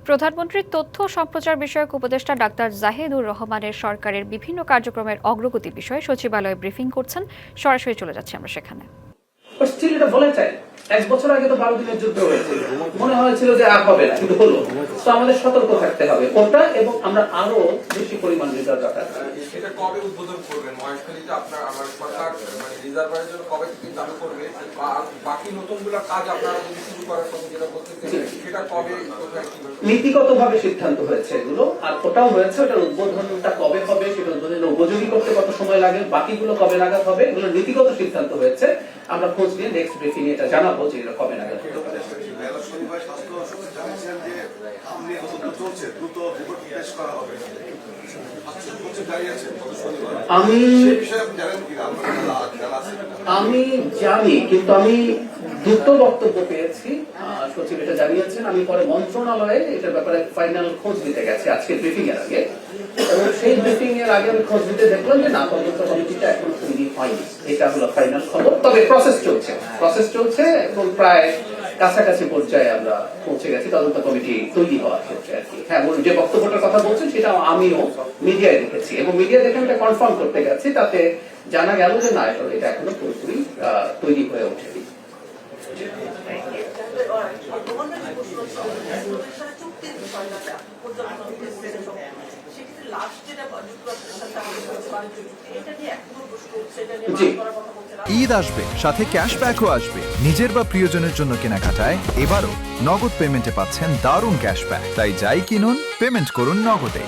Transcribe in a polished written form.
প্রধানমন্ত্রীর তথ্য ও সম্প্রচার বিষয়ক উপদেষ্টা ডাক্তার জাহিদুর রহমানের সরকারের বিভিন্ন কার্যক্রমের অগ্রগতি বিষয়ে সচিবালয়ে ব্রিফিং করছেন। সরাসরি চলে যাচ্ছি আমরা সেখানে। এক বছর আগে তো 12 দিনের যুদ্ধ হয়েছিল, মনে হয়েছিল যে আর হবে না, কিন্তু হলো। তো আমাদের সতর্ক থাকতে হবে কোনটা, এবং আমরা আরো বেশি পরিমাণ রিজার্ভ রাখা। এটা কবে উদ্বোধন করবেন? মহেশখালীতে আপনার আমার সরকার মানে রিজার্ভারের জন্য কবে থেকে চালু করবে, বাকি নতুনগুলো কাজ আপনারা যদি শুরু করার কথা যেটা বলতেছেন সেটা কবে, কোথায়, কিভাবে? নীতিগতভাবে সিদ্ধান্ত হয়েছে এগুলো, আর ওটাও হয়েছে। ওটার উদ্বোধনটা কবে হবে, সেটা উদ্বোধনের উপযোগী করতে কত সময় লাগে, বাকিগুলো কবে নাগাদ হবে, এগুলো নীতিগত সিদ্ধান্ত হয়েছে। আমরা খোঁজ নিয়ে নেক্সট ব্রিফিং এ এটা জানাবো যে এটা কবে নাগাদ হতে পারে। আমি জানি, কিন্তু আমি দ্রুত বক্তব্য পেয়েছি, সচিব এটা জানিয়েছেন। আমি পরে মন্ত্রণালয়ে এটার ব্যাপারে ফাইনাল খোঁজ দিতে গেছি আজকে ব্রিফিং এর আগে, এবং সেই ব্রিফিং এর আগে আমি খোঁজ দিতে দেখলাম যে না, তদন্ত কমিটিটা এখনো তৈরি হয়নি। এটা হলো ফাইনাল খবর। তবে প্রসেস চলছে এখন প্রায় কাছাকাছি পর্যায়ে আমরা পৌঁছে গেছি তদন্ত কমিটি তৈরি হওয়ার ক্ষেত্রে আর কি। হ্যাঁ, যে বক্তব্যটার কথা বলছেন সেটা আমিও মিডিয়ায় দেখেছি, এবং মিডিয়া দেখে এটা কনফার্ম করতে গেছি। তাতে জানা গেল যে না, এটা এখনো পুরোপুরি তৈরি হয়ে ওঠেনি। ঈদ আসবে, সাথে ক্যাশব্যাকও আসবে। নিজের বা প্রিয়জনের জন্য কেনাকাটায় এবারও নগদ পেমেন্টে পাচ্ছেন দারুণ ক্যাশব্যাক। তাই যাই কিনুন, পেমেন্ট করুন নগদে।